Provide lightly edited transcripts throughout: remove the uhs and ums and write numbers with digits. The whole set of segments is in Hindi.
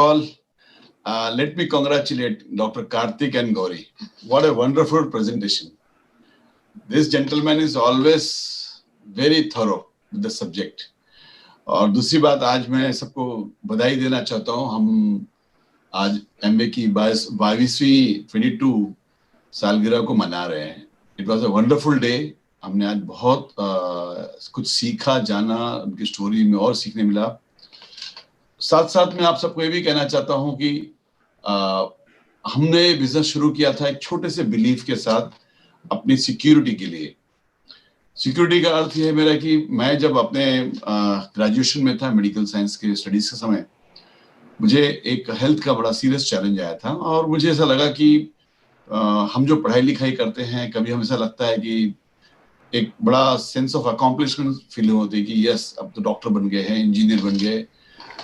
all, let me congratulate Dr. Karthik and Gauri. What a wonderful presentation. This gentleman is always very thorough with the subject. और दूसरी बात, आज मैं सबको बधाई देना चाहता हूँ. हम आज एमबीए की 22वीं 22 सालगिरह को मना रहे हैं. It was a wonderful day. हमने आज बहुत कुछ सीखा, जाना, उनकी स्टोरी में और सीखने मिला. साथ साथ में आप सबको ये भी कहना चाहता हूँ कि हमने बिजनेस शुरू किया था एक छोटे से बिलीफ के साथ, अपनी सिक्योरिटी के लिए. सिक्योरिटी का अर्थ ये है मेरा कि मैं जब अपने ग्रेजुएशन में था, मेडिकल साइंस के स्टडीज के समय, मुझे एक हेल्थ का बड़ा सीरियस चैलेंज आया था. और मुझे ऐसा लगा कि हम जो पढ़ाई लिखाई करते हैं, कभी हमें ऐसा लगता है कि एक बड़ा सेंस ऑफ अकॉम्प्लिशमेंट फील होती है कि यस, अब तो डॉक्टर बन गए हैं, इंजीनियर बन गए,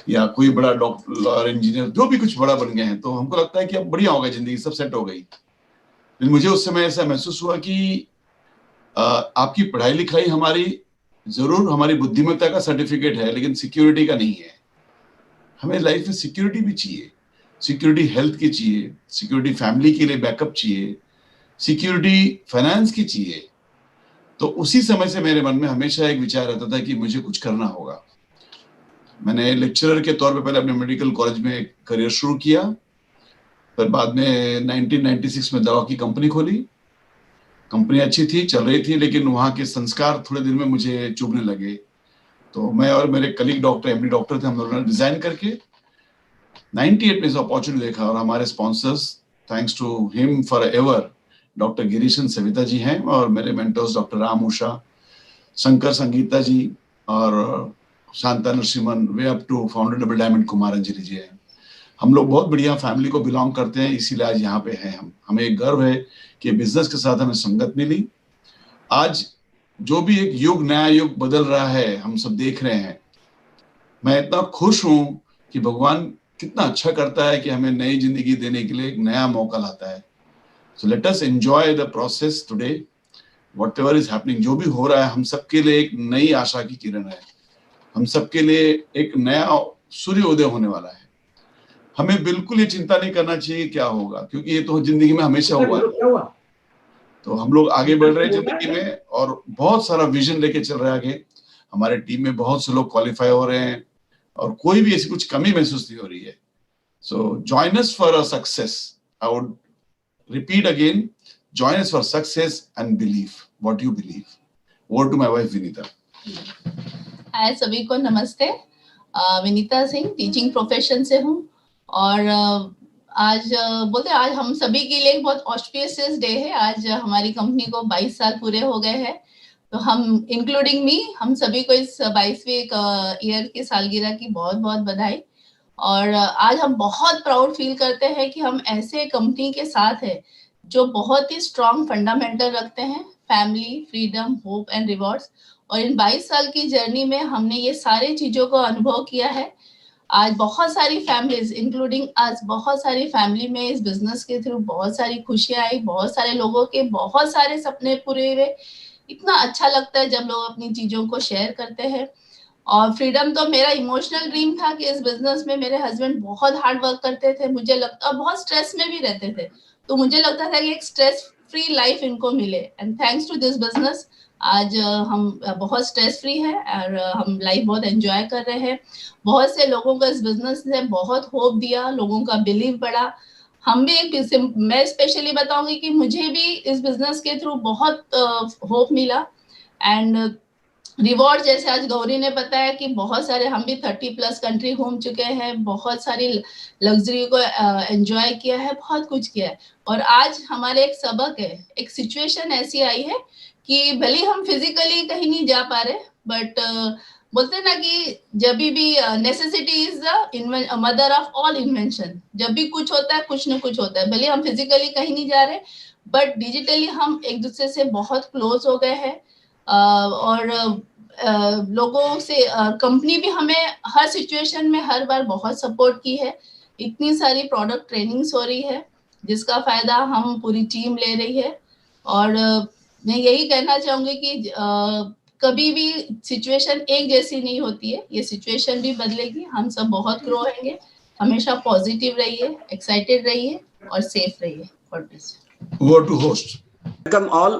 या कोई बड़ा डॉक्टर, इंजीनियर, जो भी कुछ बड़ा बन गए हैं, तो हमको लगता है कि अब बढ़िया हो गया, जिंदगी सब सेट हो गई. लेकिन मुझे उस समय ऐसा महसूस हुआ कि आपकी पढ़ाई लिखाई जरूर हमारी बुद्धिमत्ता का सर्टिफिकेट है, लेकिन सिक्योरिटी का नहीं है. हमें लाइफ में सिक्योरिटी भी चाहिए. सिक्योरिटी हेल्थ की चाहिए, सिक्योरिटी फैमिली के लिए बैकअप चाहिए, सिक्योरिटी फाइनेंस की चाहिए. तो उसी समय से मेरे मन में हमेशा एक विचार रहता था कि मुझे कुछ करना होगा. मैंने लेक्चरर के तौर पे पहले अपने मेडिकल कॉलेज में करियर शुरू किया. फिर बाद में 1996 में दवा की कंपनी खोली. कंपनी अच्छी थी, चल रही थी, लेकिन वहाँ के संस्कार थोड़े दिन में मुझे चुभने लगे. तो मैं और मेरे कलीग डॉक्टर, एमडी डॉक्टर थे, हम लोगों ने रिजाइन करके 98 में इस अपॉर्चुनिटी देखा. और हमारे sponsors, thanks to him forever, doctor Girishan Savita ji हैं, और मेरे मेंटर्स डॉक्टर राम उषा, शंकर संगीता जी, और Shanta Narasimhan, way up to founder double diamond Kumar Anjali ji हैं. हम लोग बहुत बढ़िया फैमिली को बिलोंग करते हैं, इसीलिए आज यहाँ पे हैं हम. हमें एक गर्व है कि बिजनेस के साथ हमें संगत मिली. आज जो भी एक युग, नया युग बदल रहा है, हम सब देख रहे हैं. मैं इतना खुश हूँ कि भगवान कितना अच्छा करता है कि हमें नई जिंदगी देने के लिए एक नया मौका लाता है. So let us enjoy the process today. Whatever is happening, जो भी हो रहा है, हम सबके लिए एक नई आशा की किरण है. हम सबके लिए एक नया सूर्योदय होने वाला है. हमें बिल्कुल ये चिंता नहीं करना चाहिए क्या होगा, क्योंकि ये तो जिंदगी में हमेशा हुआ है. तो हम लोग आगे बढ़ रहे हैं जिंदगी में, और बहुत सारा विजन लेके चल रहे हैं आगे. हमारे टीम में बहुत से लोग क्वालिफाई हो रहे हैं, और कोई भी ऐसी कुछ कमी महसूस नहीं हो रही है. So join us for a success. I would repeat again, join us for success and believe what you believe. Over to my wife Vinita. Hi सभी को, नमस्ते. विनीता सिंह, टीचिंग प्रोफेशन से हूँ. और आज आज हम सभी के लिए एक बहुत ऑस्पिशियस डे है. आज हमारी कंपनी को 22 साल पूरे हो गए हैं. तो हम, इंक्लूडिंग मी, हम सभी को इस 22वीं ईयर की सालगिरह की बहुत बहुत बधाई. और आज हम बहुत प्राउड फील करते हैं कि हम ऐसे कंपनी के साथ है जो बहुत ही स्ट्रॉन्ग फंडामेंटल रखते हैं, family, freedom, hope and rewards. और इन 22 साल की जर्नी में हमने ये सारे चीजों को अनुभव किया है. आज बहुत सारी फैमिलीज, इंक्लूडिंग आज, बहुत सारी फैमिली में इस बिजनेस के थ्रू बहुत सारी खुशियां आई, बहुत सारे लोगों के बहुत सारे सपने पूरे हुए. इतना अच्छा लगता है जब लोग अपनी चीजों को शेयर करते हैं. और फ्रीडम तो मेरा इमोशनल ड्रीम था कि इस बिजनेस में मेरे हस्बैंड बहुत हार्ड वर्क करते थे, मुझे लगता, और बहुत स्ट्रेस में भी रहते थे. तो मुझे लगता था कि एक स्ट्रेस फ्री लाइफ इनको मिले. And thanks to this business आज हम बहुत स्ट्रेस फ्री है, और हम लाइफ बहुत एंजॉय कर रहे हैं. बहुत से लोगों को इस बिजनेस ने बहुत होप दिया, लोगों का बिलीव बढ़ा. हम भी मैं स्पेशली बताऊंगी कि मुझे भी इस बिजनेस के थ्रू बहुत होप मिला. एंड रिवॉर्ड, जैसे आज गौरी ने बताया कि बहुत सारे, हम भी 30+ कंट्री घूम चुके हैं, बहुत सारी लग्जरी को एंजॉय किया है, बहुत कुछ किया है. और आज हमारे एक सबक है, एक सिचुएशन ऐसी आई है कि भले हम फिजिकली कहीं नहीं जा पा रहे, बट बोलते ना कि जब भी necessity is the mother of all invention. जब भी कुछ होता है, कुछ ना कुछ होता है. भले हम फिजिकली कहीं नहीं जा रहे, बट डिजिटली हम एक दूसरे से बहुत क्लोज हो गए हैं. और लोगों से, कंपनी भी हमें हर सिचुएशन में हर बार बहुत सपोर्ट की है. इतनी सारी प्रोडक्ट ट्रेनिंग्स हो रही है जिसका फायदा हम पूरी टीम ले रही है. और मैं यही कहना चाहूंगी कि कभी भी सिचुएशन एक जैसी नहीं होती है. ये सिचुएशन भी बदलेगी, हम सब बहुत ग्रो होंगे. हमेशा पॉजिटिव रहिए, एक्साइटेड रहिए और सेफ रहिए। God bless you. Over to host. Welcome all.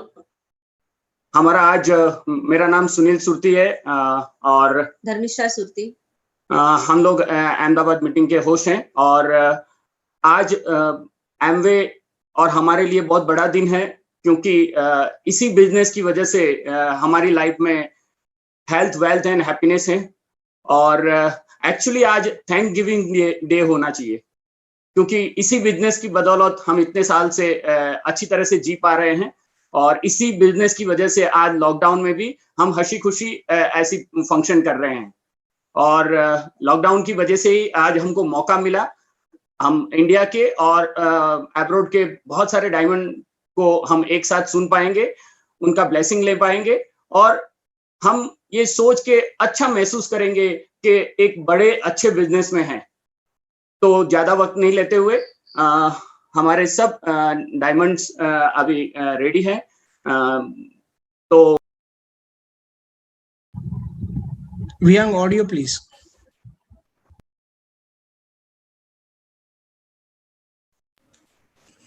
हमारा आज मेरा नाम सुनील सुरती है और धर्मिष्ठा सुरती। हम लोग अहमदाबाद मीटिंग के होस्ट हैं और आज एमवे और हमारे लिए बहुत बड़ा दिन है क्योंकि इसी बिजनेस की वजह से हमारी लाइफ में हेल्थ, वेल्थ एंड हैप्पीनेस है। और एक्चुअली आज थैंक गिविंग डे होना चाहिए क्योंकि इसी बिजनेस की बदौलत हम इतने साल से अच्छी तरह से जी पा रहे हैं और इसी बिजनेस की वजह से आज लॉकडाउन में भी हम हंसी खुशी ऐसी फंक्शन कर रहे हैं। और लॉकडाउन की वजह से ही आज हमको मौका मिला, हम इंडिया के और अब्रॉड के बहुत सारे डायमंड को हम एक साथ सुन पाएंगे, उनका ब्लेसिंग ले पाएंगे और हम ये सोच के अच्छा महसूस करेंगे कि एक बड़े अच्छे बिजनेस में हैं। तो ज्यादा वक्त नहीं लेते हुए हमारे सब डायमंड्स अभी रेडी हैं। तो Viyang, audio please.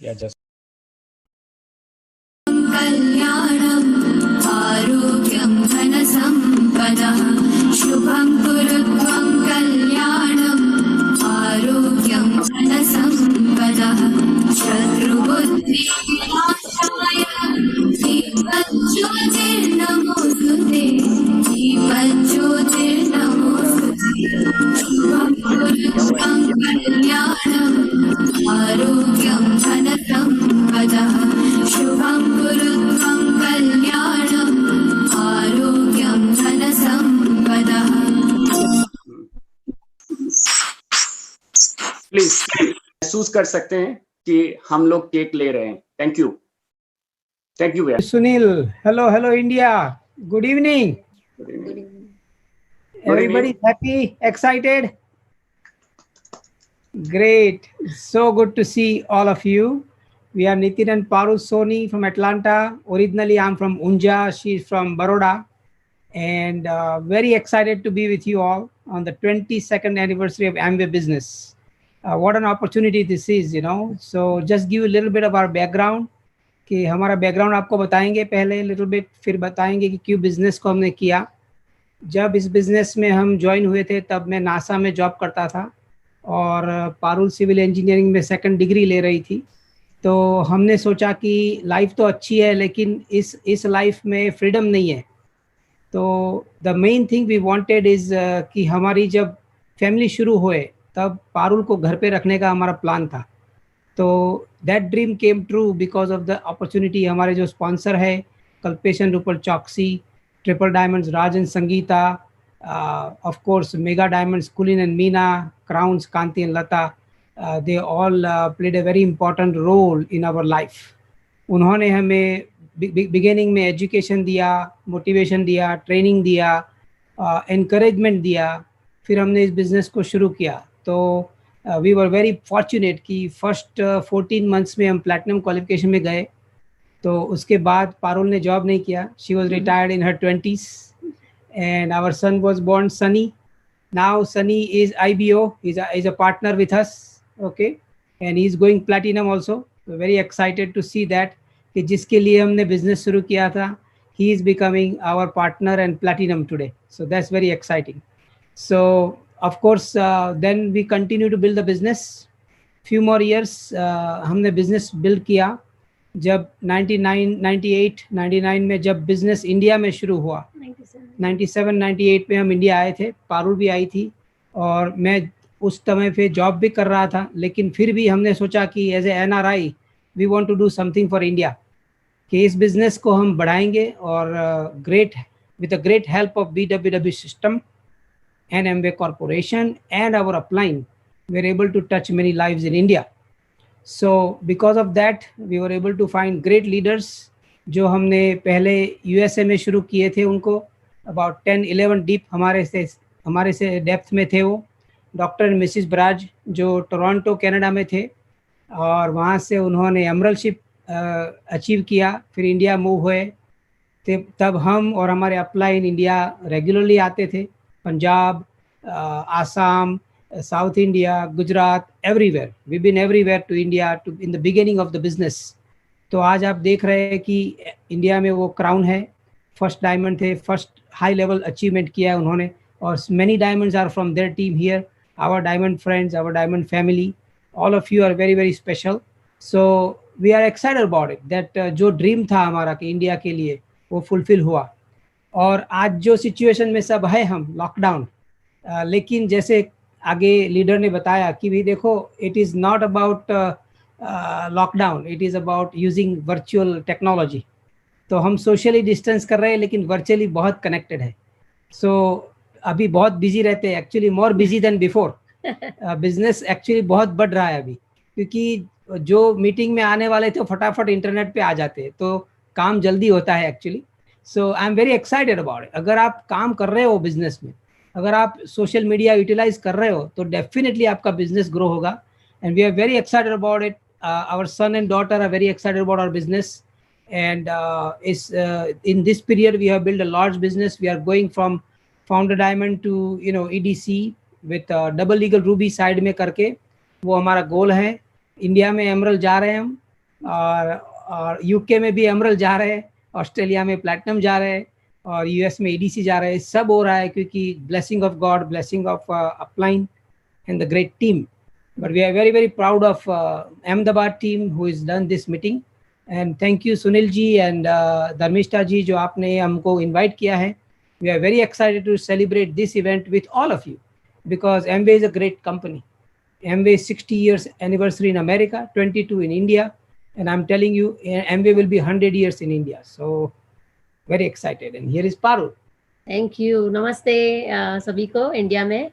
Yeah, just कल्याणम् आरोग्यं धनसम्पदः शुभं कुरुत्वं कल्याणम् आरोग्यं धनसम्पदः शत्रुबुद्धिविनाशाय दीपज्योतिर्नमोस्तुते दीपज्योतिर्नमोस्तुते शुभं कुरुत्वं कल्याणम् आरोग्यं धनसम्पदः शुभं कुरुत्वं कल्याणम् आरोग्यं धनसम्पदः। प्लीज महसूस कर सकते हैं कि हम लोग केक ले रहे हैं। थैंक यू भैया। Sunil, hello India. Good evening. Everybody's happy, excited? Great. So good to see all of you. We are Nitin and Parul Soni from Atlanta. Originally, I'm from Unja. She's from Baroda. And very excited to be with you all on the 22nd anniversary of Amway Business. What an opportunity this is, you know. So just give a little bit of our background. कि हमारा बैकग्राउंड आपको बताएंगे पहले लिटिल बिट, फिर बताएंगे कि क्यों बिजनेस को हमने किया। जब इस बिजनेस में हम ज्वाइन हुए थे तब मैं नासा में जॉब करता था और पारुल सिविल इंजीनियरिंग में सेकंड डिग्री ले रही थी। तो हमने सोचा कि लाइफ तो अच्छी है लेकिन इस लाइफ में फ्रीडम नहीं है। तो the main thing we wanted is कि हमारी जब फैमिली शुरू हुए तब पारुल को घर पे रखने का हमारा प्लान था। तो that dream came true because of the opportunity. हमारे जो स्पॉन्सर है Kalpeshan Rupal Chokshi, triple diamonds Raj and Sangeeta, of course mega diamonds Kulin and Meena, crowns Kanti and Lata, they all played a very important role in our life. उन्होंने हमें बिगिनिंग में एजुकेशन दिया, मोटिवेशन दिया, ट्रेनिंग दिया, एनकरेजमेंट दिया, फिर हमने इस बिज़नेस को शुरू किया। तो वी वर वेरी फॉर्चुनेट कि फर्स्ट 14 मंथ्स में हम प्लैटिनम क्वालिफिकेशन में गए। तो उसके बाद पारुल ने जॉब नहीं किया, she was retired in her 20s and our son was born Sunny. Now Sunny is IBO, is a partner with us, okay, and he is going platinum also. Very excited to see that कि जिसके लिए हमने बिजनेस शुरू किया था, he is becoming our partner and platinum today. So that's very exciting. सो of course then we continue to build the business. Few more years हमने business build किया। जब 99 में जब business इंडिया में शुरू हुआ, 97-98 में हम इंडिया आए थे, पारुल भी आई थी और मैं उस समय पे जॉब भी कर रहा था। लेकिन फिर भी हमने सोचा कि as a NRI we want to do something for India, कि इस बिजनेस को हम बढ़ाएंगे और with a great help of BWW system and Amway Corporation and our upline, we were able to touch many lives in India. So because of that, we were able to find great leaders जो हमने पहले USA में शुरू किए थे। उनको about 10-11 deep हमारे से डेप्थ में थे। वो डॉक्टर एंड मिसिस बराज जो टोरंटो कनाडा में थे और वहाँ से उन्होंने एमरल्डशिप अचीव किया। फिर इंडिया मूव हुए, तब हम और हमारे अपलाइन इंडिया रेगुलरली आते थे। Punjab, Assam, South India, Gujarat, everywhere. We've been everywhere to India to in the beginning of the business. तो आज आप देख रहे हैं कि इंडिया में वो क्राउन है, फर्स्ट डायमंड थे, फर्स्ट हाई लेवल अचीवमेंट किया है उन्होंने, और many diamonds are from their team here, our diamond friends, our diamond family, all of you are very very special. So we are excited about it that जो ड्रीम था हमारा कि इंडिया के लिए वो फुलफिल हुआ. और आज जो सिचुएशन में सब है हम लॉकडाउन, लेकिन जैसे आगे लीडर ने बताया कि भी देखो it is not about lockdown, it is about using virtual technology. तो हम सोशली डिस्टेंस कर रहे हैं लेकिन वर्चुअली बहुत कनेक्टेड है. सो अभी बहुत बिजी रहते हैं, actually more busy than before. Business actually बहुत बढ़ रहा है अभी, क्योंकि जो मीटिंग में आने वाले थे फटाफट इंटरनेट पे आ जाते हैं, तो काम जल्दी होता है actually. So I am very excited about it. अगर आप काम कर रहे हो बिजनेस में, अगर आप सोशल मीडिया यूटिलाइज कर रहे हो तो डेफिनेटली आपका बिजनेस ग्रो होगा. And we are very excited about it. Our son and daughter are very excited about our business. And in this period we have built a large business. We are going from founder diamond to EDC with double eagle ruby side में करके, वो हमारा गोल है. इंडिया में एमरल्ड जा रहे हैं हम, और यूके में भी एमरल्ड जा रहे हैं, ऑस्ट्रेलिया में प्लैटिनम जा रहे हैं, और यूएस में EDC जा रहे हैं. सब हो रहा है क्योंकि blessing of God, blessing of upline and the great team. But we are very very proud of Ahmedabad team who has done this meeting. And thank you Sunil ji and Dharmishta ji जो आपने हमको invite किया है. We are very excited to celebrate this event with all of you because Amway is a great company. Amway 60 years anniversary in America, 22 in India, and I'm telling you Amway will be 100 years in India. So very excited. And here is Parul. Thank you. नमस्ते सभी को इंडिया में,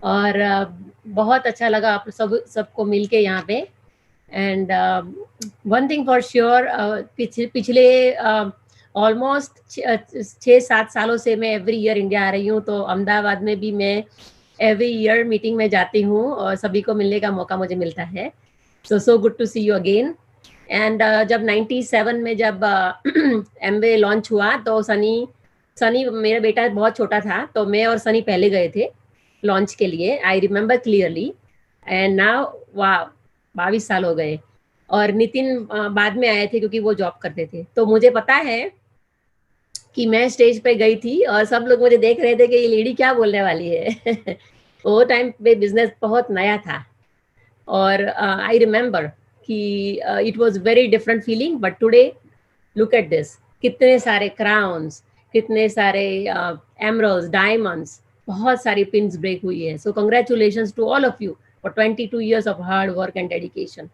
और बहुत अच्छा लगा आप सबको मिलके यहाँ पे. And one thing for sure, पिछले ऑलमोस्ट 6-7 सालों से मैं एवरी ईयर इंडिया आ रही हूँ. तो अहमदाबाद में भी मैं एवरी ईयर मीटिंग में जाती हूँ और सभी को मिलने का मौका मुझे मिलता है. So good to see you again. And जब 97 में जब एमवे लॉन्च हुआ तो सनी मेरा बेटा बहुत छोटा था, तो मैं और सनी पहले गए थे लॉन्च के लिए. I remember clearly. And now वाह 22 साल हो गए. और नितिन बाद में आए थे क्योंकि वो जॉब करते थे. तो मुझे पता है कि मैं स्टेज पे गई थी और सब लोग मुझे देख रहे थे कि ये लेडी क्या बोलने वाली है. वो टाइम पे बिजनेस बहुत नया था. और आई रिमेम्बर कि it was very different feeling. But today look at this, कितने सारे क्राउन्स, कितने सारे एमरल्ड्स, डायमंड्स, बहुत सारी पिन्स ब्रेक हुई है. So congratulations to all of you for 22 years of hard work and dedication.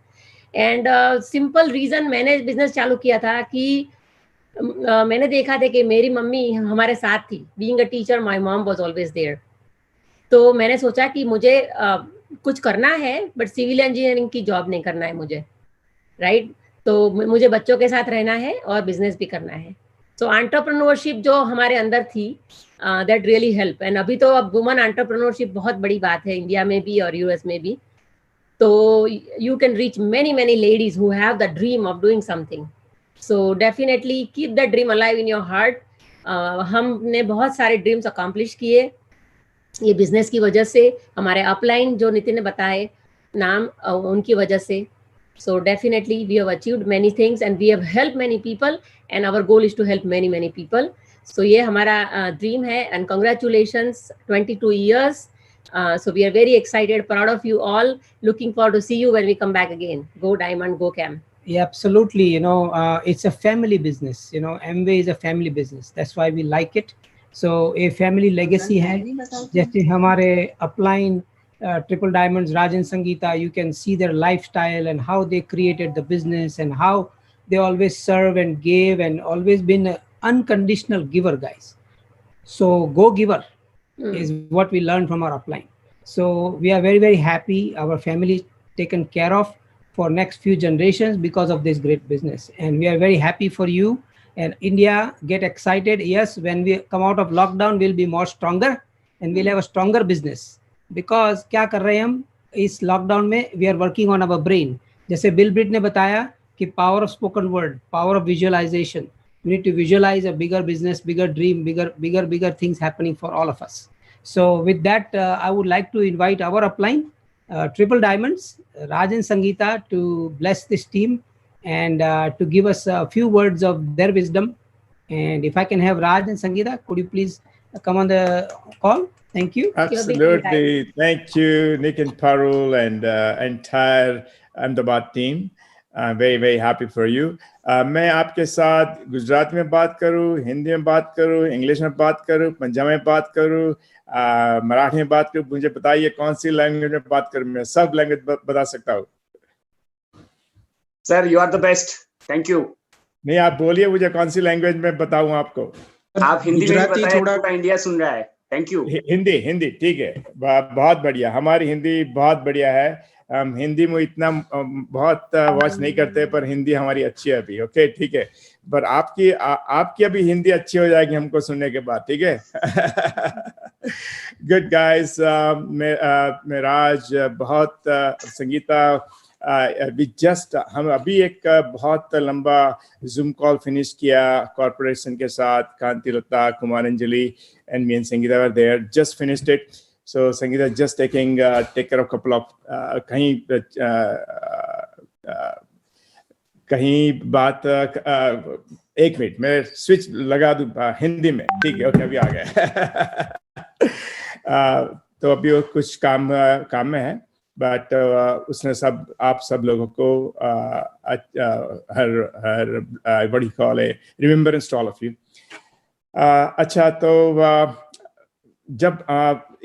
And simple reason मैंने बिजनेस चालू किया था कि मैंने देखा था कि मेरी मम्मी हमारे साथ थी. Being a teacher, my mom was always there. तो मैंने सोचा कि मुझे कुछ करना है, बट सिविल इंजीनियरिंग की जॉब नहीं करना है मुझे, राइट? तो मुझे बच्चों के साथ रहना है और बिजनेस भी करना है. सो एंटरप्रेन्योरशिप जो हमारे अंदर थी, दैट रियली हेल्प. एंड अभी तो अब वुमन एंटरप्रेन्योरशिप बहुत बड़ी बात है इंडिया में भी और यूएस में भी. तो you can reach many ladies who have the dream of doing something. So definitely keep that dream alive in your heart. हमने बहुत सारे ड्रीम्स अकम्प्लिश किए ये बिजनेस की वजह से. हमारे अपलाइन जो नितिन ने बताए नाम, उनकी वजह से. So definitely we have achieved many things and we have helped many people and our goal is to help many people. So ये हमारा ड्रीम है. And congratulations, 22 years. So we are very excited, proud of you all. Looking forward to see you when we come back again. Go Diamond, go Cam. Yeah, absolutely. It's a family business. Amway is a family business. That's why we like it. So a family legacy है. जैसे हमारे upline Triple Diamonds, Raj and Sangeeta, you can see their lifestyle and how they created the business and how they always serve and gave and always been an unconditional giver, guys. So go giver is what we learned from our upline. So we are very, very happy. Our family taken care of for next few generations because of this great business. And we are very happy for you. And India, get excited. Yes, when we come out of lockdown, we'll be more stronger and we'll have a stronger business. Because क्या कर रहे हैं हम इस लॉकडाउन में, we are working on our brain. जैसे बिल ब्रिट ने बताया कि power of spoken word, power of visualization. We need to visualize a bigger business, bigger dream, bigger things happening for all of us. So with that, I would like to invite our upline, Triple Diamonds, Raj and Sangeeta, to bless this team and to give us a few words of their wisdom. And if I can have Raj and Sangeeta, could you please come on the call? Thank you. Absolutely. Thank you, Nick and Parul and entire Ahmedabad team. I'm very, very happy for you. मैं आपके साथ गुजराती में बात करूँ, हिंदी में बात करूँ, इंग्लिश में बात करूँ, पंजाबी में बात करूँ, मराठी में बात करूँ, मुझे बताइए कौन सी लैंग्वेज में बात करूँ, मैं सब लैंग्वेज बता सकता हूँ। Sir, you are the best, thank you. नहीं, आप बोलिए मुझे कौन सी लैंग्वेज में बताऊँ आपको। आप हिंदी में बताइए, थोड़ा इंडिया सुन रहा है। Thank you. हिंदी ठीक है, बहुत बढ़िया, हमारी हिंदी बहुत बढ़िया है। हम हिंदी में इतना बहुत वॉच नहीं करते, पर हिंदी हमारी अच्छी है अभी। ओके, ठीक है, पर आपकी अभी हिंदी अच्छी हो जाएगी हमको सुनने के बाद, ठीक है। गुड गाइस, मैं राज, बहुत संगीता, हम अभी एक बहुत लंबा जूम कॉल फिनिश किया कॉर्पोरेशन के साथ, कांति लता, कुमारंजलि and me and Sangeeta were there, just finished it. So Sangeeta just take care of couple of कहीं बात, एक मिनट मैं स्विच लगा दूं हिंदी में, ठीक है, ओके, अभी आ गए। तो अभी वो कुछ काम में है, बट उसने आप सब लोगों को what do you call it, remembrance to all of you. अच्छा, तो जब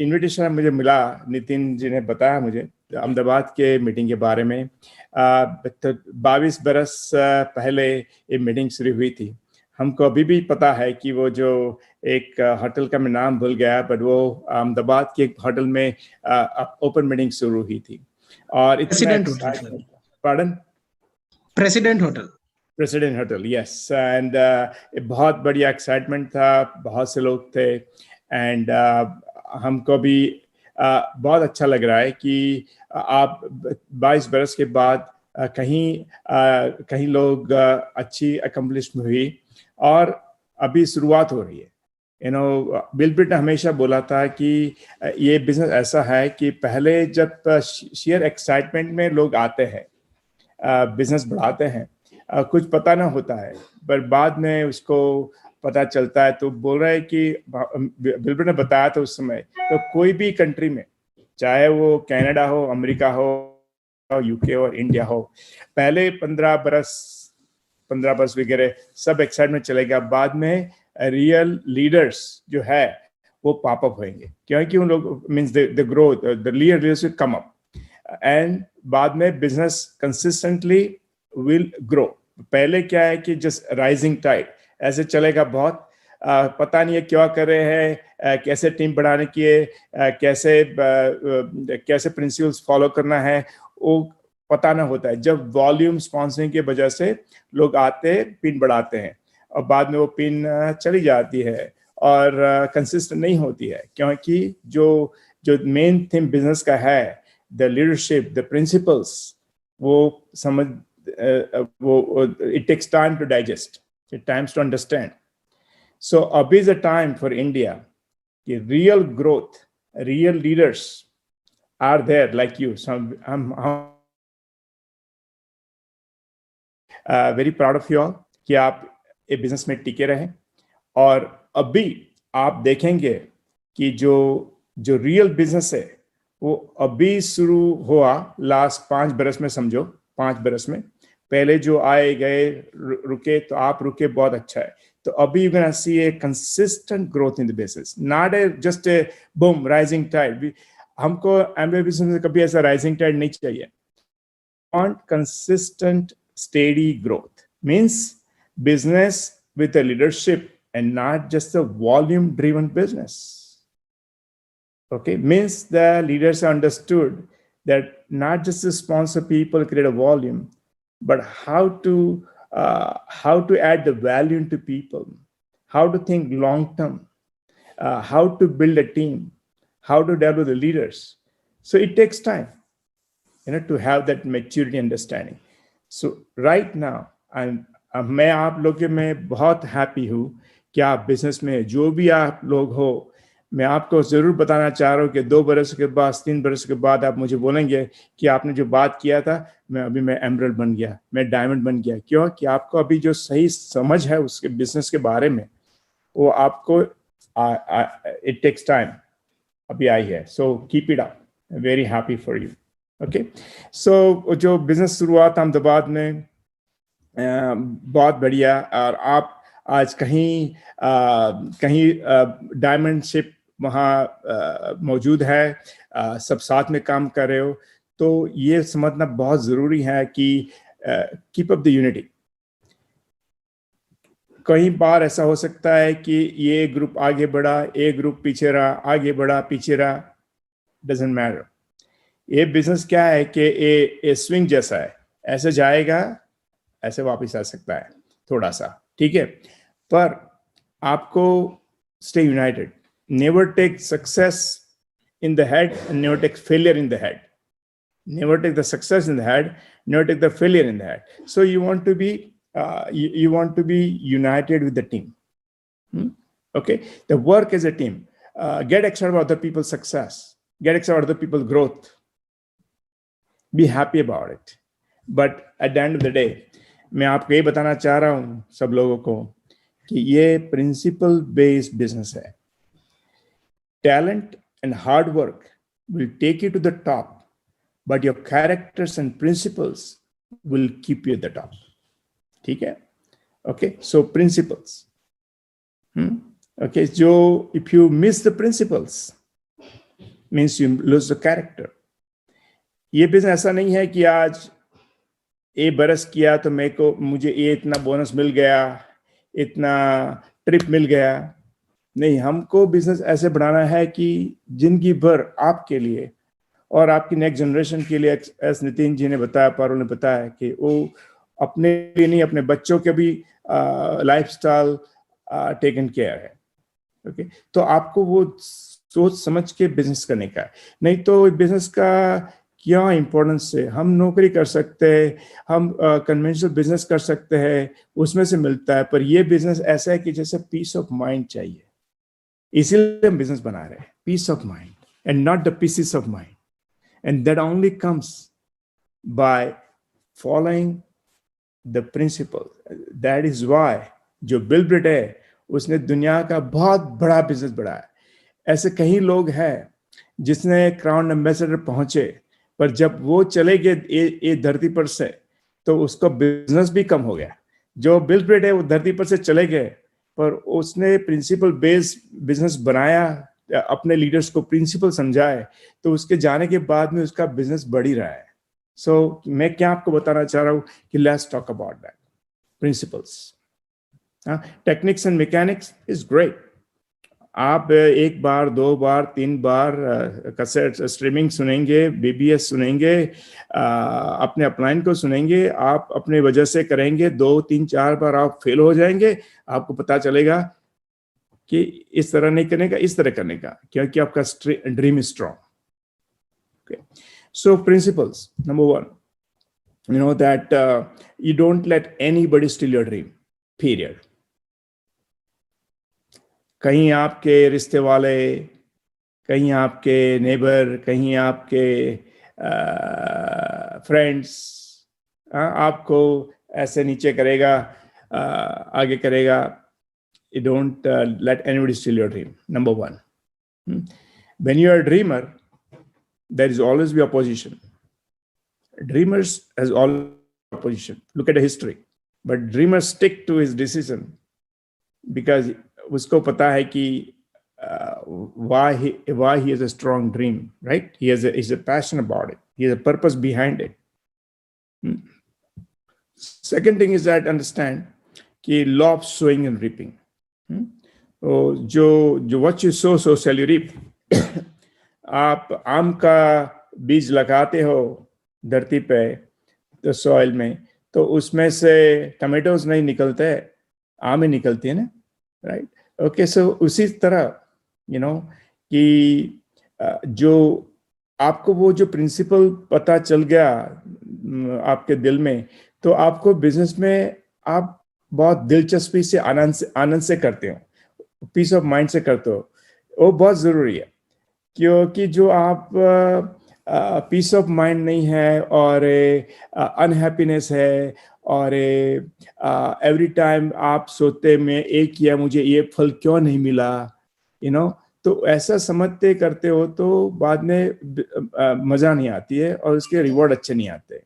इनविटेशन मुझे मिला, नितिन जी ने बताया मुझे अहमदाबाद के मीटिंग के बारे में, तो 22 बरस पहले ये मीटिंग शुरू हुई थी। हमको अभी भी पता है कि वो जो एक होटल का मैं नाम भूल गया, बट वो अहमदाबाद के एक होटल में ओपन मीटिंग शुरू हुई थी। और प्रेसिडेंट होटल, यस, एंड बहुत बढ़िया एक्साइटमेंट था, बहुत से लोग थे, एंड हमको भी बहुत अच्छा लग रहा है कि आप 22 बरस के बाद कहीं लोग अच्छी अकम्पलिशमेंट हुई और अभी शुरुआत हो रही है। बिल ब्रिट ने हमेशा बोला था कि ये बिजनेस ऐसा है कि पहले जब शेयर एक्साइटमेंट में लोग आते हैं, बिजनेस बढ़ाते हैं, कुछ पता ना होता है, पर बाद में उसको पता चलता है। तो बोल रहा है कि बिल ब्रिट ने बताया था उस समय, तो कोई भी कंट्री में, चाहे वो कनाडा हो, अमेरिका हो, यूके और इंडिया हो, पहले 15 बरस वगैरह सब एक्साइटमेंट चलेगा, बाद में रियल लीडर्स जो है वो पॉप अप होंगे, क्योंकि उन लोग means the growth, the leaders will come up, and बाद में बिजनेस कंसिस्टेंटली विल ग्रो। पहले क्या है कि जस्ट राइजिंग टाइड ऐसे चलेगा, बहुत पता नहीं है क्या कर रहे हैं, कैसे टीम बढ़ाने की है, कैसे प्रिंसिपल्स फॉलो करना है, वो पता ना होता है। जब वॉल्यूम स्पॉन्सरिंग की वजह से लोग आते, पिन बढ़ाते हैं, और बाद में वो पिन चली जाती है और कंसिस्टेंट नहीं होती है, क्योंकि जो मेन थीम बिजनेस का है, द लीडरशिप, द प्रिंसिपल्स, वो समझ, वो it takes time to digest, it times to understand. So अभी is a time for India कि real growth, real leaders are there like you. हम very proud of you all कि आप ये बिजनेस में टिके रहें। और अभी आप देखेंगे कि जो रियल बिजनेस है वो अभी शुरू हुआ लास्ट 5 बरस में, समझो 5 बरस में। पहले जो आए गए रुके, तो आप रुके, बहुत अच्छा है। तो अभी you can see a consistent growth in the business, not a just a boom rising tide. हमको एमबीए बिजनेस में कभी ऐसा राइजिंग टाइड नहीं चाहिए। Want consistent steady growth, means business with a leadership and not just a volume driven business. Okay, means the leaders understood that not just to sponsor people, create a volume, but how to add the value into people, how to think long term, how to build a team, how to develop the leaders. So it takes time, to have that maturity understanding. So right now, मैं आप लोग के मैं बहुत हैप्पी हूँ कि आप बिजनेस में जो भी आप लोग हो, मैं आपको जरूर बताना चाह रहा हूँ कि 2 बरस के बाद 3 बरस के बाद आप मुझे बोलेंगे कि आपने जो बात किया था, मैं एमरल्ड बन गया, मैं डायमंड बन गया। क्यों? कि आपको अभी जो सही समझ है उसके बिजनेस के बारे में, वो आपको इट टेक्स टाइम, अभी आई है। So keep it up, very happy for you. Okay, so जो बिजनेस शुरुआत अहमदाबाद में बहुत बढ़िया, और आप आज कहीं डायमंड शिप वहाँ मौजूद है, सब साथ में काम कर रहे हो, तो ये समझना बहुत जरूरी है कि कीप अप द यूनिटी। कई बार ऐसा हो सकता है कि ये ग्रुप आगे बढ़ा, एक ग्रुप पीछे रहा, आगे बढ़ा, पीछे रहा, डजंट मैटर। ये बिजनेस क्या है कि ये स्विंग जैसा है, ऐसे जाएगा, ऐसे वापस आ सकता है थोड़ा सा, ठीक है। पर आपको stay united, never take success in the head and never take failure in the head, never take the success in the head, never take the failure in the head. So you want to be you want to be united with the team. Okay, the work as a team. Get excited about other people's success, get excited about other people's growth, be happy about it. But at the end of the day, मैं आपको ये बताना चाह रहा हूँ सब लोगों को कि ये प्रिंसिपल बेस्ड बिजनेस है। Talent and hard work will take you to the top, but your characters and principles will keep you at the top. ठीक है? Okay, so principles. Okay, so if you miss the principles, means you lose the character. ये बिजनेस ऐसा नहीं है कि आज ये बरस किया तो मुझे ये इतना बोनस मिल गया, इतना ट्रिप मिल गया। नहीं, हमको बिजनेस ऐसे बढ़ाना है कि जिंदगी भर आपके लिए और आपकी नेक्स्ट जनरेशन के लिए, एस नितिन जी ने बताया, पारुल ने बताया, कि वो अपने लिए नहीं, अपने बच्चों के भी लाइफस्टाइल टेकन केयर है। ओके, तो आपको वो सोच समझ के बिजनेस करने का है। नहीं तो बिजनेस का क्या इंपॉर्टेंस है? हम नौकरी कर सकते हैं, हम कन्वेंशनल बिजनेस कर सकते हैं, उसमें से मिलता है, पर ये बिजनेस ऐसा है कि जैसे पीस ऑफ माइंड चाहिए, इसीलिए हम बिजनेस बना रहे हैं, peace of mind and not the pieces of mind. And that only comes by following the principle. That is why जो बिल ब्रेट है उसने दुनिया का बहुत बड़ा बिजनेस बढ़ाया। ऐसे कई लोग हैं जिसने क्राउन एम्बेसडर पहुंचे, पर जब वो चले गए ये धरती पर से, तो उसका बिजनेस भी कम हो गया। जो बिल ब्रेट है वो धरती पर से चले गए, पर उसने प्रिंसिपल बेस्ड बिजनेस बनाया, अपने लीडर्स को प्रिंसिपल समझाए, तो उसके जाने के बाद में उसका बिजनेस बढ़ ही रहा है। सो मैं क्या आपको बताना चाह रहा हूँ कि let's talk about that principles. Techniques and mechanics is great. आप एक बार, 2 बार, 3 बार कैसेट स्ट्रीमिंग सुनेंगे, बीबीएस सुनेंगे, अपने अपलाइन को सुनेंगे, आप अपने वजह से करेंगे, 2, 3, 4 बार आप फेल हो जाएंगे, आपको पता चलेगा कि इस तरह नहीं करने का, इस तरह करने का, क्योंकि आपका dream is strong. Okay, so principles. Number 1, you know that you don't let anybody steal your dream. Period. कहीं आपके रिश्ते वाले, कहीं आपके नेबर, कहीं आपके फ्रेंड्स आपको ऐसे नीचे करेगा, आगे करेगा। You don't let anybody steal your dream. Number 1. When you are a dreamer, there is always be opposition. Dreamers has always opposition. Look at the history. But dreamers stick to his decision because उसको पता है कि why he has a strong dream, right? He's a passion about it. He has a purpose behind it. Second thing is that understand कि law of sowing and reaping. जो what you sow, so shall you reap. आप आम का बीज लगाते हो धरती पे, तो सॉइल में, तो उसमें से टमेटोज नहीं निकलते, आम ही निकलती है ना, राइट? ओके, सो उसी तरह यू नो कि जो आपको वो जो प्रिंसिपल पता चल गया आपके दिल में, तो आपको बिजनेस में आप बहुत दिलचस्पी से, आनंद से करते हो, पीस ऑफ माइंड से करते हो। वो बहुत ज़रूरी है, क्योंकि जो आप पीस ऑफ माइंड नहीं है और अनहैप्पीनेस है और एवरी टाइम आप सोते में एक किया मुझे ये फल क्यों नहीं मिला, तो ऐसा समझते करते हो तो बाद में मज़ा नहीं आती है और उसके रिवॉर्ड अच्छे नहीं आते।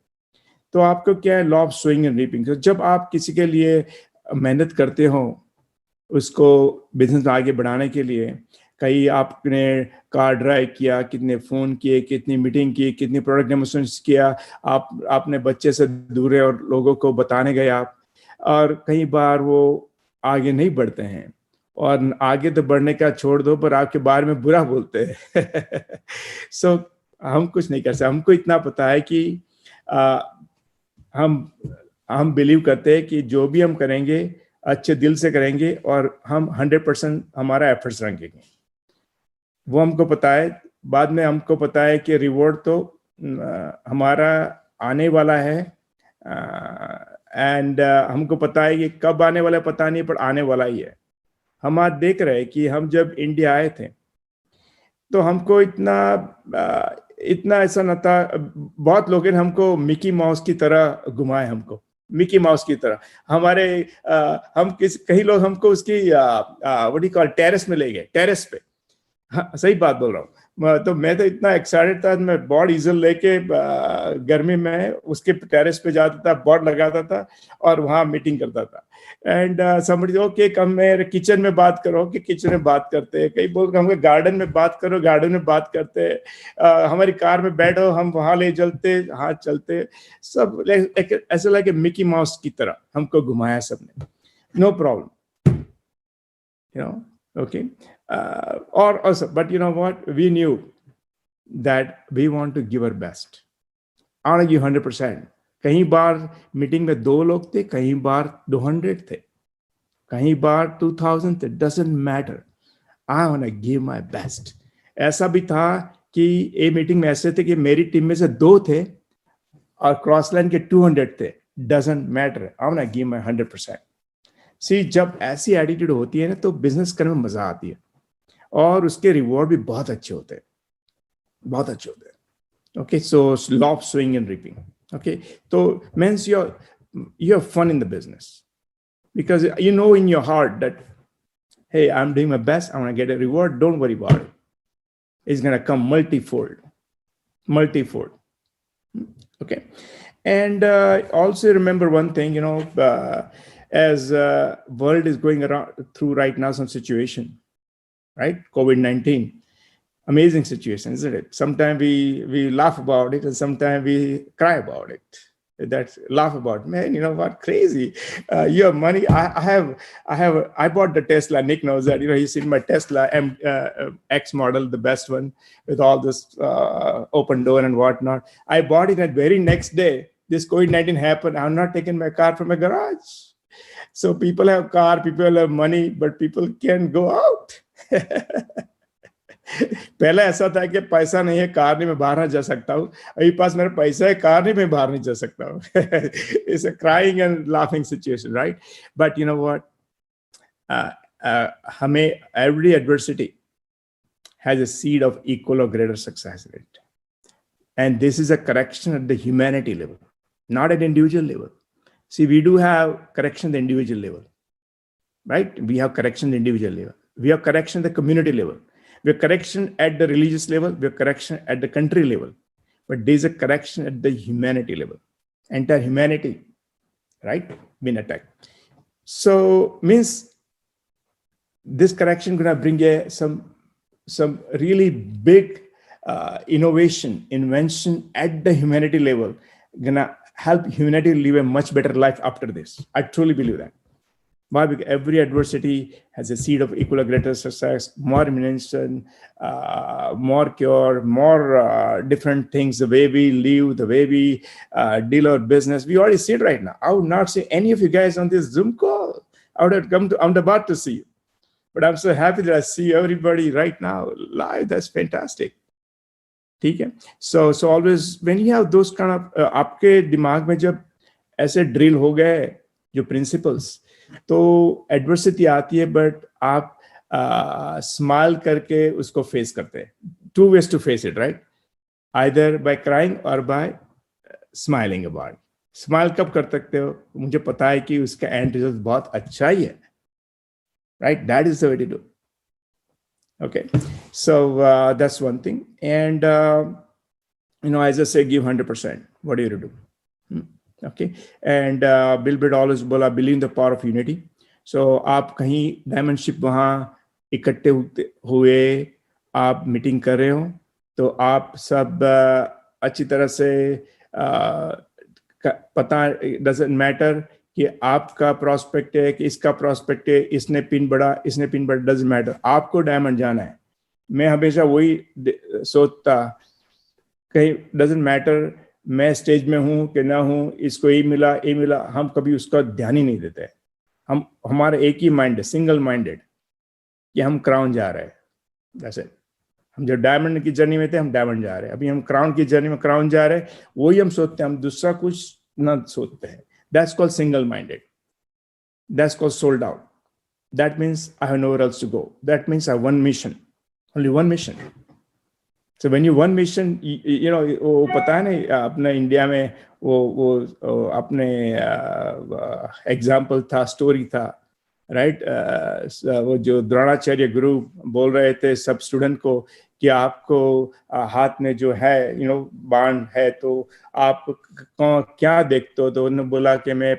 तो आपको क्या है, law of sowing and reaping. तो जब आप किसी के लिए मेहनत करते हो उसको बिजनेस में आगे बढ़ाने के लिए, कहीं आपने कार ड्राइव किया, कितने फ़ोन किए, कितनी मीटिंग की, कितनी प्रोडक्ट डेमोन्स्ट्रेशन किया, आपने बच्चे से दूर है और लोगों को बताने गए आप, और कई बार वो आगे नहीं बढ़ते हैं और आगे तो बढ़ने का छोड़ दो पर आपके बारे में बुरा बोलते हैं। सो हम कुछ नहीं कर सकते। हमको इतना पता है कि हम बिलीव करते हैं कि जो भी हम करेंगे अच्छे दिल से करेंगे और हम 100% हमारा एफर्ट्स रखेंगे। वो हमको पता है। बाद में हमको पता है कि रिवॉर्ड तो हमारा आने वाला है, एंड हमको पता है कि कब आने वाला है पता नहीं, पर आने वाला ही है। हम आज देख रहे हैं कि हम जब इंडिया आए थे तो हमको इतना ऐसा न था। बहुत लोगों ने हमको मिकी माउस की तरह घुमाए, हमको मिकी माउस की तरह। हमारे कई लोग हमको उसकी व्हाट डू कॉल टेरेस में ले गए, टेरेस पे। हाँ, सही बात बोल रहा हूँ। तो मैं तो इतना एक्साइटेड था, मैं बोर्ड ईजल लेके गर्मी में उसके टेरेस पे जाता था, बोर्ड लगाता था और वहाँ मीटिंग करता था। एंड समझ ओके, कम मेरे किचन में बात करो कि किचन में बात करते हैं, कई बोल हम गार्डन में बात करो, गार्डन में बात करते हैं, हमारी कार में बैठो, हम वहाँ ले चलते, हाँ चलते, सब ऐसा लगे मिकी माउस की तरह हमको घुमाया सबने। No problem, okay. Or also, but you know what? We knew that we want to give our best. I want to give 100%. कहीं बार मीटिंग में 2 लोग थे, कहीं बार 200 थे, कहीं बार 2000 थे, doesn't matter. I want to give my best. ऐसा भी था कि ये मीटिंग में ऐसे थे कि मेरी टीम में से 2 थे और क्रॉस लाइन के 200 थे, doesn't matter. I want to give my 100%. सी, जब ऐसी एटीट्यूड होती है ना तो बिजनेस करने में मजा आती है और उसके रिवॉर्ड भी बहुत अच्छे होते हैं, बहुत अच्छे होते हैं। Okay, so law of sowing and reaping. Okay, तो means you have fun in the business because you know in your heart that hey, I'm doing my best, I'm gonna get a reward, don't worry about it, it's gonna come multifold. Okay, and also remember one thing, as world is going through right now some situation, right? COVID-19, amazing situation, isn't it? Sometimes we laugh about it and sometimes we cry about it. That's laugh about, man, you know what, crazy. You have money. I bought the Tesla. Nick knows that. He's seen my Tesla X model, the best one with all this open door and whatnot. I bought it, and very next day this COVID-19 happened. I'm not taking my car from my garage. So people have car, people have money, but people can't go out. पहले ऐसा था कि पैसा नहीं है, कार नहीं, मैं बाहर नहीं जा सकता हूँ। अभी पास मेरा पैसा है, कार नहीं, मैं बाहर नहीं जा सकता हूँ। It's a crying and laughing situation, right? But you know what? हमें every adversity has a seed of equal or greater success in it. And this is a correction at the humanity level, not at individual level. See, we do have correction at the individual level, right? We have correction at the individual level. We have correction at the community level. We have correction at the religious level. We have correction at the country level. But there's a correction at the humanity level. Entire humanity, right, been attacked. So means this correction gonna bring some really big invention at the humanity level, gonna help humanity live a much better life after this. I truly believe that. Why? Because every adversity has a seed of equal or greater success, more invention, more cure, more different things, the way we live, the way we deal our business. We already see it right now. I would not see any of you guys on this Zoom call. I would have I'm about to see you. But I'm so happy that I see everybody right now live. That's fantastic. ठीक है? So always when you have those kind of आपके दिमाग में जब ऐसे drill हो गए जो principles, तो एडवर्सिटी आती है, बट आप स्माइल करके उसको फेस करते हैं. 2 ways to face it, right? Either by crying or by smiling about it. Smile कब कर सकते हो? मुझे पता है कि उसका एंड रिजल्ट बहुत अच्छा ही है, right? That is the way to do. Okay, so that's one thing. And as I say, give 100%. What are you to do? Okay, and Bill Britt always बोला, believe in the power of unity. So आप कहीं डायमंड शिप वहाँ इकट्ठे हुए, आप मीटिंग कर रहे हो, तो आप सब अच्छी तरह से पता, डजेंट मैटर कि आपका प्रोस्पेक्ट है कि इसका प्रोस्पेक्ट है, इसने पिन बढ़ा, डजेंट मैटर, आपको डायमंड जाना है. मैं हमेशा वही सोचता, कहीं डजेंट मैटर मैं स्टेज में हूँ कि ना हूँ, इसको ये मिला, हम कभी उसका ध्यान ही नहीं देते. हमारा एक ही माइंड है, सिंगल माइंडेड, कि हम क्राउन जा रहे हैं. जैसे हम जब डायमंड की जर्नी में थे, हम डायमंड जा रहे हैं. अभी हम क्राउन की जर्नी में क्राउन जा रहे हैं. वही हम सोचते हैं, हम दूसरा कुछ ना सोचते हैं. That's called single-minded. That's called sold out. That means I have nowhere else to go. That means I have one mission, only one mission. So when you one mission, वो पता है ना, अपने इंडिया में वो अपने एग्जाम्पल था, स्टोरी था, राइट? वो जो द्रोणाचार्य गुरु बोल रहे थे सब स्टूडेंट को कि आपको हाथ में जो है बाण है, तो आप क्या देखते हो? तो उन्होंने बोला कि मैं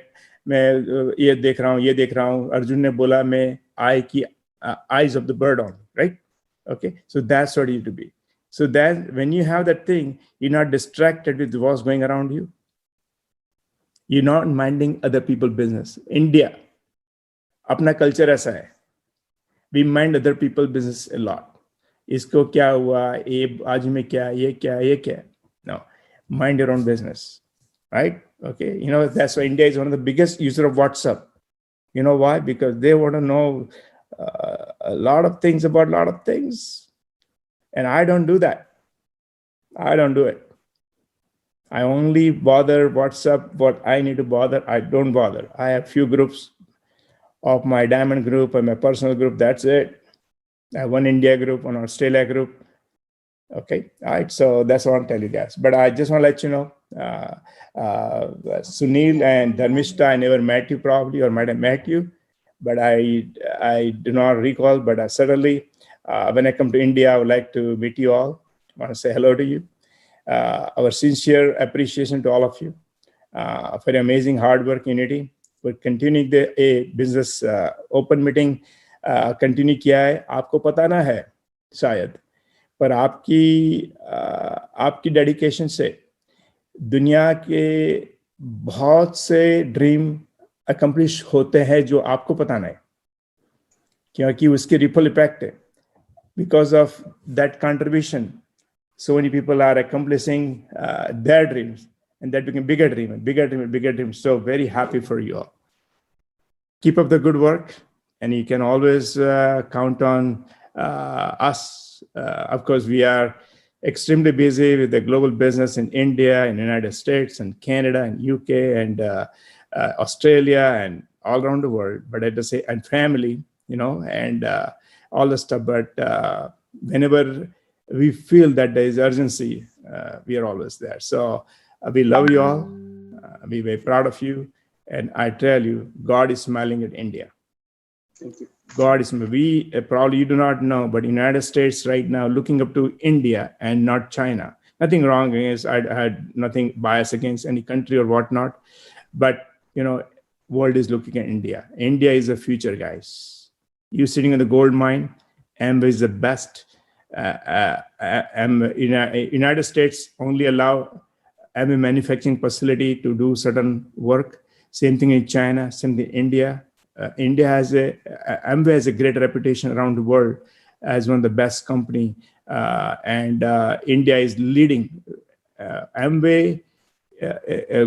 ये देख रहा हूँ. अर्जुन ने बोला मैं eyes of the bird on, right? Okay, so that's what you to be. So that when you have that thing, you're not distracted with what's going around you. You're not minding other people's business. India, अपना कल्चर ऐसा है, we mind other people's business a lot. इसको क्या हुआ, ये आज में क्या, ये क्या. No, mind your own business, right? Okay, that's why India is one of the biggest user of WhatsApp. You know why? Because they want to know a lot of things about a lot of things. And I don't do that. I don't do it. I only bother WhatsApp what I need to bother. I don't bother. I have few groups of my diamond group and my personal group. That's it. I have one India group, one Australia group. Okay. All right. So that's what I want to tell you guys. But I just want to let you know, Sunil and Dharmishta, I never met you probably, or might have met you, but I do not recall. But certainly, when I come to India, I would like to meet you all. I want to say hello to you. Our sincere appreciation to all of you for your amazing hard work, unity. We're continuing the business open meeting. Continue किया है. आपको पता ना है शायद, पर आपकी डेडिकेशन से दुनिया के बहुत से ड्रीम अकम्प्लिश होते हैं जो आपको पता नहीं, क्योंकि उसके रिपल इफेक्ट है. Because of that contribution, so many people are accomplishing their dreams, and that became bigger dream. So very happy for you all. Keep up the good work. And you can always count on us. Of course, we are extremely busy with the global business in India, in the United States, and Canada, and UK, and Australia, and all around the world. But at the same, and family, and all the stuff. But whenever we feel that there is urgency, we are always there. So we love you all. We're very proud of you. And I tell you, God is smiling at India. Thank you. God is, we probably you do not know, but United States right now looking up to India and not China. Nothing wrong against, I had nothing bias against any country or whatnot, but world is looking at India. India is the future, guys. You sitting in the gold mine, Amway is the best. United States only allow Amway manufacturing facility to do certain work. Same thing in China, same thing in India. Amway has a great reputation around the world as one of the best company, and India is leading. Amway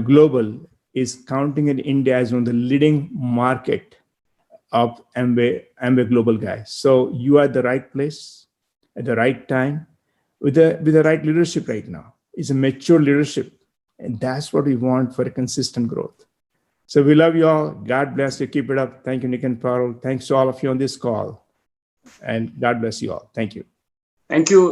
Global is counting in India as one of the leading market of Amway Global guys. So you are at the right place at the right time with the right leadership right now. It's a mature leadership, and that's what we want for a consistent growth. So we love you all. God bless you. Keep it up. Thank you, Nick and Parul. Thanks to all of you on this call. And God bless you all. Thank you. Thank you.